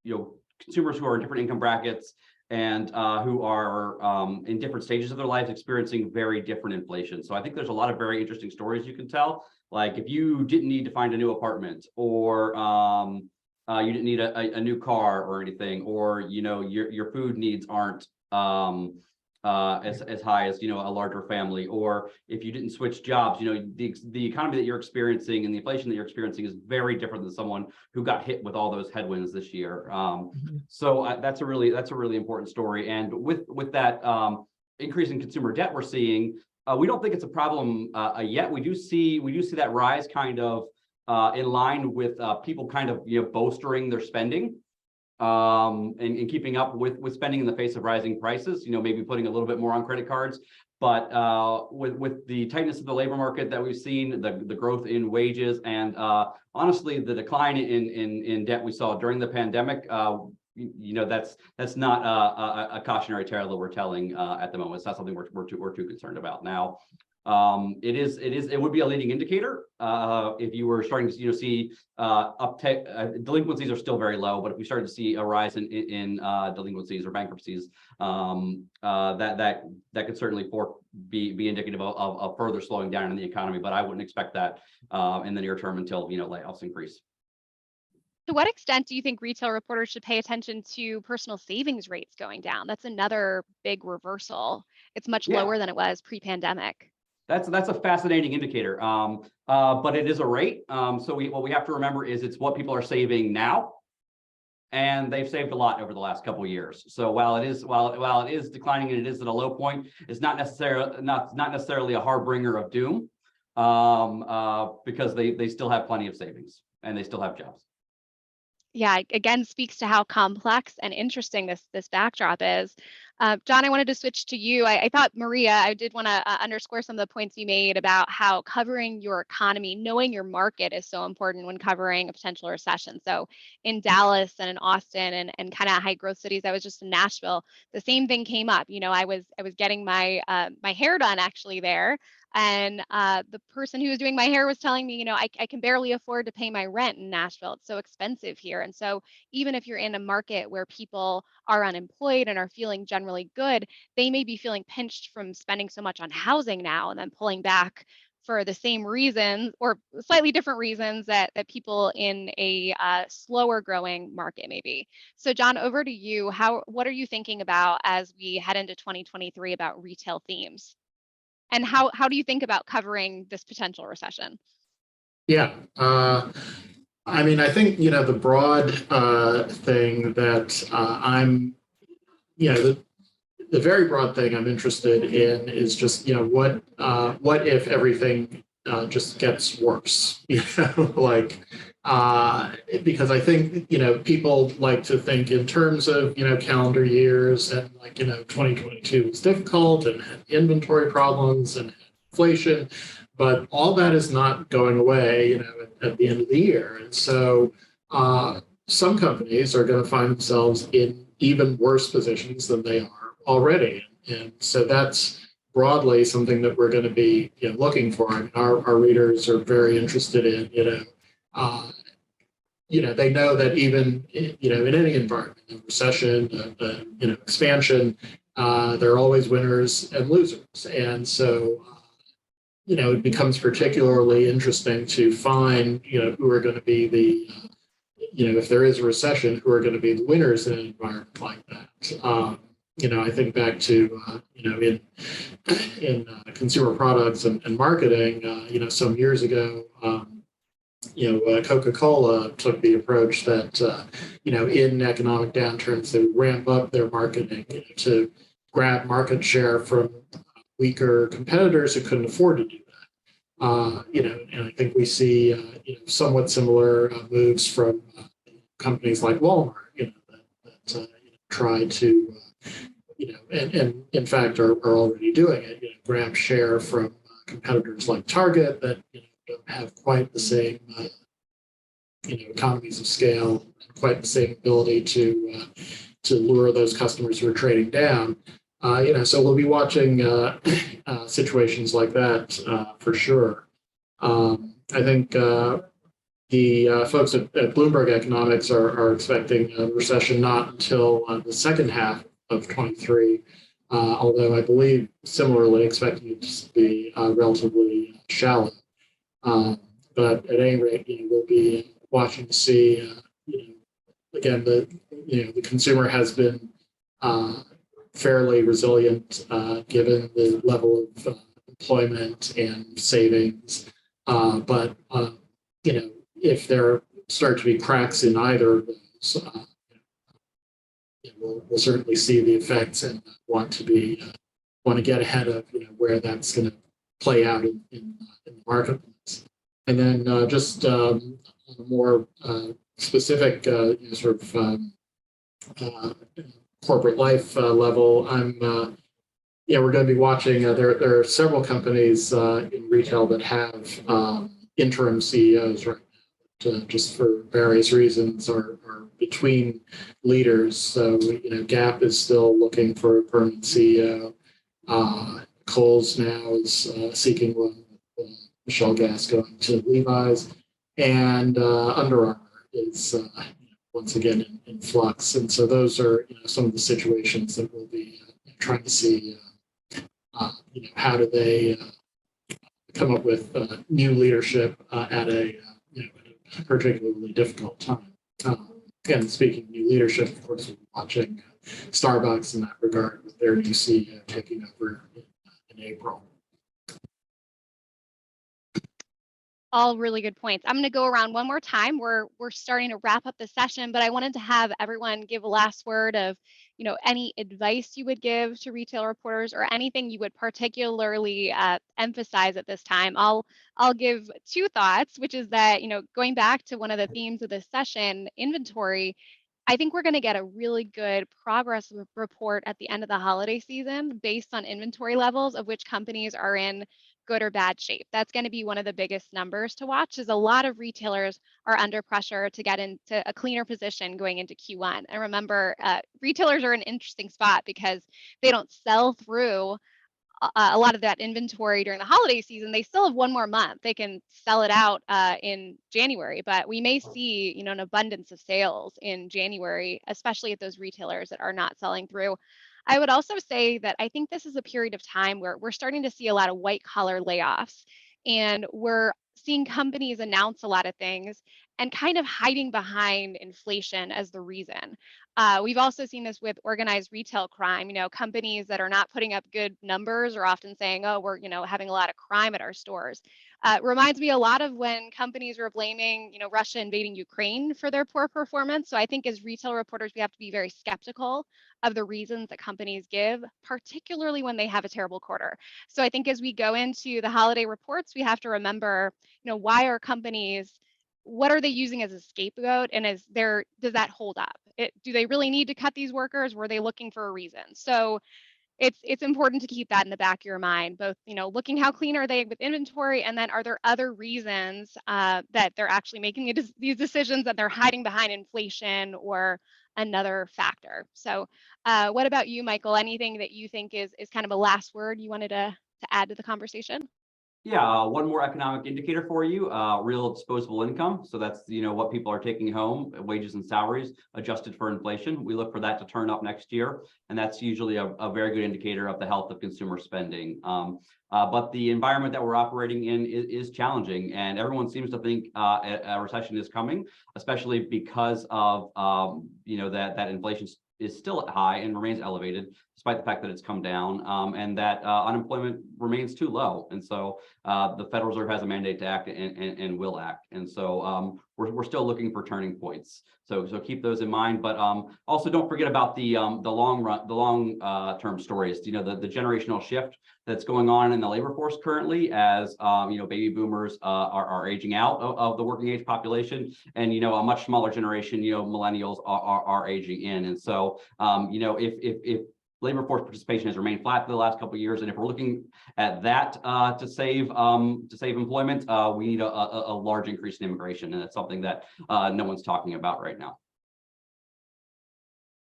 Speaker 5: you know, consumers who are in different income brackets and who are in different stages of their lives experiencing very different inflation. So I think there's a lot of very interesting stories you can tell. Like if you didn't need to find a new apartment, or you didn't need a new car or anything, or you know, your food needs aren't as high as, you know, a larger family, or if you didn't switch jobs, you know, the economy that you're experiencing and the inflation that you're experiencing is very different than someone who got hit with all those headwinds this year. So that's a really important story. And with that increase in consumer debt we're seeing, we don't think it's a problem yet. We do see that rise kind of in line with people kind of, you know, bolstering their spending. And keeping up with spending in the face of rising prices, you know, maybe putting a little bit more on credit cards. But with the tightness of the labor market that we've seen, the growth in wages, and honestly, the decline in debt we saw during the pandemic, you know, that's not a cautionary tale that we're telling at the moment. It's not something we're too concerned about now. It would be a leading indicator if you were starting to, you know, see uptick. Delinquencies are still very low, but if we started to see a rise in delinquencies or bankruptcies, that could certainly be indicative of further slowing down in the economy. But I wouldn't expect that in the near term until, you know, layoffs increase.
Speaker 2: To what extent do you think retail reporters should pay attention to personal savings rates going down? That's another big reversal. It's much lower than it was pre-pandemic.
Speaker 5: That's a fascinating indicator, but it is a rate. So what we have to remember is it's what people are saving now, and they've saved a lot over the last couple of years. So while it is declining and it is at a low point, it's not necessarily a harbinger of doom, because they still have plenty of savings and they still have jobs.
Speaker 2: Yeah, again, speaks to how complex and interesting this backdrop is. John, I wanted to switch to you. I thought, Maria, I did want to underscore some of the points you made about how covering your economy, knowing your market is so important when covering a potential recession. So in Dallas and in Austin and kind of high growth cities, I was just in Nashville, the same thing came up. You know, I was getting my my hair done actually there. And the person who was doing my hair was telling me, you know, I can barely afford to pay my rent in Nashville. It's so expensive here. And so even if you're in a market where people are unemployed and are feeling generally good, they may be feeling pinched from spending so much on housing now and then pulling back for the same reasons or slightly different reasons that people in a slower growing market may be. So John, over to you. What are you thinking about as we head into 2023 about retail themes? And how do you think about covering this potential recession?
Speaker 4: Yeah. I mean, I think, you know, the broad thing that I'm, you know, the very broad thing I'm interested in is just, you know, what if everything just gets worse, you know, like, because I think, you know, people like to think in terms of, you know, calendar years and like, you know, 2022 was difficult and had inventory problems and inflation, but all that is not going away, you know, at the end of the year. And so some companies are going to find themselves in even worse positions than they are already. And so that's broadly something that we're going to be, you know, looking for. I mean, our readers are very interested in, you know, they know that even, you know, in any environment, a recession, you know, expansion, there are always winners and losers. And so, you know, it becomes particularly interesting to find, you know, who are going to be the, you know, if there is a recession, who are going to be the winners in an environment like that. You know, I think back to, you know, in consumer products and marketing, you know, some years ago, you know, Coca-Cola took the approach that, you know, in economic downturns, they would ramp up their marketing, you know, to grab market share from weaker competitors who couldn't afford to do that. You know, and I think we see, you know, somewhat similar moves from companies like Walmart, you know, that you know, try to, you know, and in fact are already doing it, you know, grab share from competitors like Target that, you know, don't have quite the same, you know, economies of scale and quite the same ability to lure those customers who are trading down. You know, so we'll be watching situations like that for sure. I think the folks at Bloomberg Economics are expecting a recession not until the second half of 23, although I believe similarly expecting it to be relatively shallow. But at any rate, you know, we'll be watching to see, you know, again, the consumer has been fairly resilient given the level of employment and savings. But, you know, if there start to be cracks in either of those, you know, we'll certainly see the effects and want to get ahead of, you know, where that's going to play out in the marketplace. And then just on a more specific you know, sort of corporate life level, yeah, we're going to be watching. There are several companies in retail that have interim CEOs right now, just for various reasons, are between leaders. So, you know, Gap is still looking for a permanent CEO. Kohl's now is seeking one, with Michelle Gass going to Levi's, and Under Armour is once again in flux. And so those are, you know, some of the situations that we'll be trying to see. You know, how do they come up with new leadership at a, you know, at a particularly difficult time? Again, speaking of new leadership, of course, we're watching Starbucks in that regard with their new CEO taking over in April.
Speaker 2: All really good points. I'm going to go around one more time. We're starting to wrap up the session, but I wanted to have everyone give a last word of, you know, any advice you would give to retail reporters or anything you would particularly emphasize at this time. I'll give two thoughts, which is that, you know, going back to one of the themes of this session, inventory, I think we're going to get a really good progress report at the end of the holiday season based on inventory levels of which companies are in good or bad shape. That's going to be one of the biggest numbers to watch, is a lot of retailers are under pressure to get into a cleaner position going into Q1. And remember, retailers are in an interesting spot because they don't sell through a lot of that inventory during the holiday season. They still have one more month. They can sell it out in January, but we may see, an abundance of sales in January, especially at those retailers that are not selling through. I would also say that I think this is a period of time where we're starting to see a lot of white collar layoffs, and we're seeing companies announce a lot of things and kind of hiding behind inflation as the reason. We've also seen this with organized retail crime. Companies that are not putting up good numbers are often saying, oh, we're, having a lot of crime at our stores. Reminds me a lot of when companies were blaming, Russia invading Ukraine for their poor performance. So I think as retail reporters, we have to be very skeptical of the reasons that companies give, particularly when they have a terrible quarter. So I think as we go into the holiday reports, we have to remember, why are companies, what are they using as a scapegoat, and does that hold up? Do they really need to cut these workers? Were they looking for a reason? So it's important to keep that in the back of your mind, both, looking how clean are they with inventory, and then are there other reasons that they're actually making these decisions, that they're hiding behind inflation or another factor. So what about you, Michael? Anything that you think is kind of a last word you wanted to add to the conversation?
Speaker 5: Yeah, one more economic indicator for you, real disposable income. So that's, what people are taking home, wages and salaries adjusted for inflation. We look for that to turn up next year. And that's usually a very good indicator of the health of consumer spending. But the environment that we're operating in is challenging, and everyone seems to think a recession is coming, especially because of, that inflation is still high and remains elevated, despite the fact that it's come down, and that unemployment remains too low. And so the Federal Reserve has a mandate to act and will act. And so we're still looking for turning points. So keep those in mind. But also don't forget about the long-term stories. The generational shift that's going on in the labor force currently, as baby boomers are aging out of the working age population, and a much smaller generation, millennials are aging in. And so if labor force participation has remained flat for the last couple of years, and if we're looking at that to save employment, we need a large increase in immigration, and that's something that no one's talking about right now.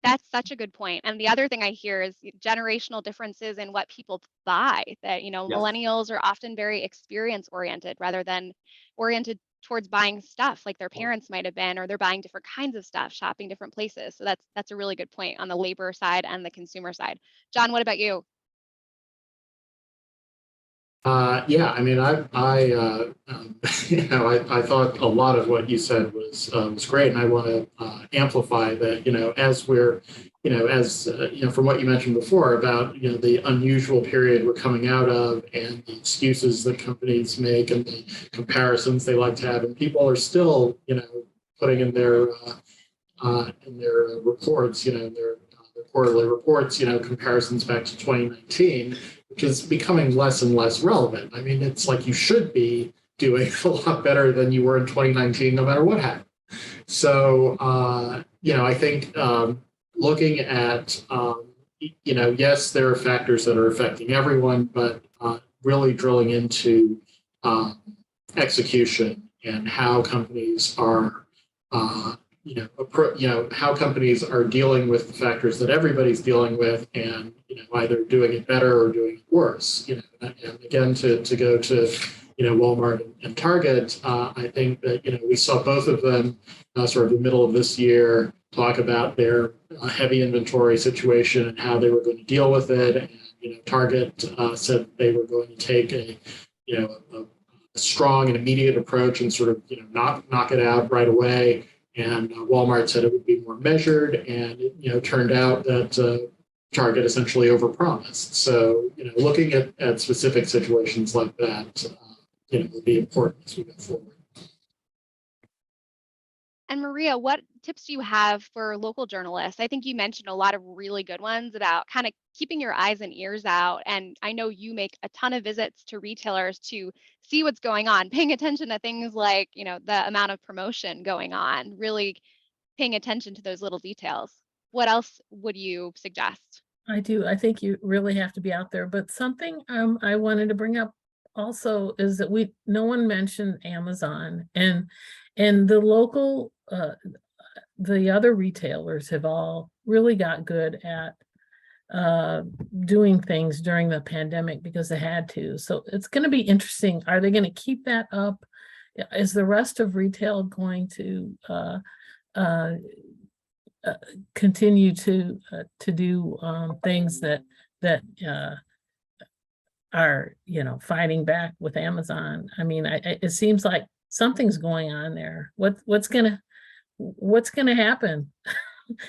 Speaker 2: That's such a good point. And the other thing I hear is generational differences in what people buy, that,
Speaker 5: Yes.
Speaker 2: millennials are often very experience oriented rather than oriented towards buying stuff like their parents might have been, or they're buying different kinds of stuff, shopping different places. So that's a really good point on the labor side and the consumer side. John, what about you?
Speaker 4: Yeah, I mean, I thought a lot of what you said was great, and I want to amplify that. As we're, from what you mentioned before about the unusual period we're coming out of, and the excuses that companies make, and the comparisons they like to have, and people are still, putting in their reports, their quarterly reports, comparisons back to 2019. Which is becoming less and less relevant. I mean, it's like you should be doing a lot better than you were in 2019, no matter what happened. So, I think looking at, yes, there are factors that are affecting everyone, but really drilling into execution and how companies are, how companies are dealing with the factors that everybody's dealing with, and either doing it better or doing it worse. And again, to go to Walmart and Target, I think that we saw both of them sort of the middle of this year talk about their heavy inventory situation and how they were going to deal with it. And Target said they were going to take a strong and immediate approach and sort of knock it out right away. And Walmart said it would be more measured, and it turned out that Target essentially overpromised. So looking at specific situations like that, will be important as we go forward.
Speaker 2: And Maria, what tips do you have for local journalists? I think you mentioned a lot of really good ones about kind of keeping your eyes and ears out. And I know you make a ton of visits to retailers to see what's going on, paying attention to things like, the amount of promotion going on, really paying attention to those little details. What else would you suggest?
Speaker 3: I do. I think you really have to be out there. But something I wanted to bring up also is that no one mentioned Amazon, and the local the other retailers have all really got good at doing things during the pandemic because they had to. So it's going to be interesting. Are they going to keep that up? Is the rest of retail going to continue to do things that are, fighting back with Amazon? I mean, it seems like something's going on there. What's gonna happen?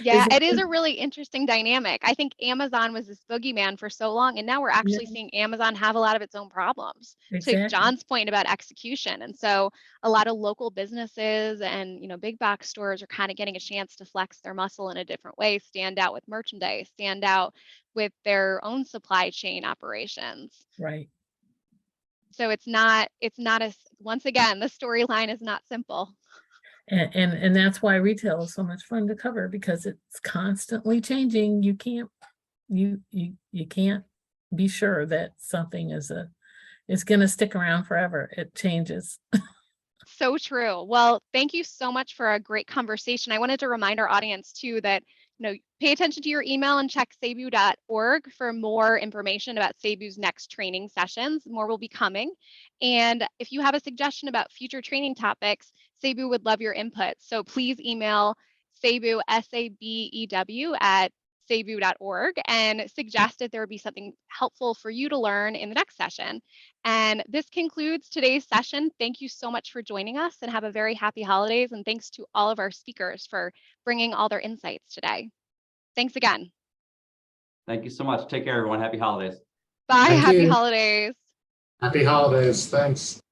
Speaker 2: Yeah, it is a really interesting dynamic. I think Amazon was this boogeyman for so long, and now we're actually seeing Amazon have a lot of its own problems.
Speaker 3: Exactly.
Speaker 2: To John's point about execution. And so a lot of local businesses and, big box stores are kind of getting a chance to flex their muscle in a different way, stand out with merchandise, stand out with their own supply chain operations.
Speaker 3: Right.
Speaker 2: So it's not as, once again, the storyline is not simple.
Speaker 3: And that's why retail is so much fun to cover, because it's constantly changing. You can't be sure that something is going to stick around forever. It changes.
Speaker 2: So true. Well, thank you so much for a great conversation. I wanted to remind our audience too that, pay attention to your email and check cebu.org for more information about Cebu's next training sessions. More will be coming. And if you have a suggestion about future training topics, Cebu would love your input. So please email Cebu, SABEW, at cebu.org and suggest if there would be something helpful for you to learn in the next session. And this concludes today's session. Thank you so much for joining us, and have a very happy holidays. And thanks to all of our speakers for bringing all their insights today. Thanks again.
Speaker 5: Thank you so much. Take care, everyone. Happy holidays.
Speaker 2: Bye.
Speaker 4: Thank
Speaker 2: Happy
Speaker 4: you.
Speaker 2: holidays.
Speaker 4: Happy holidays. Thanks.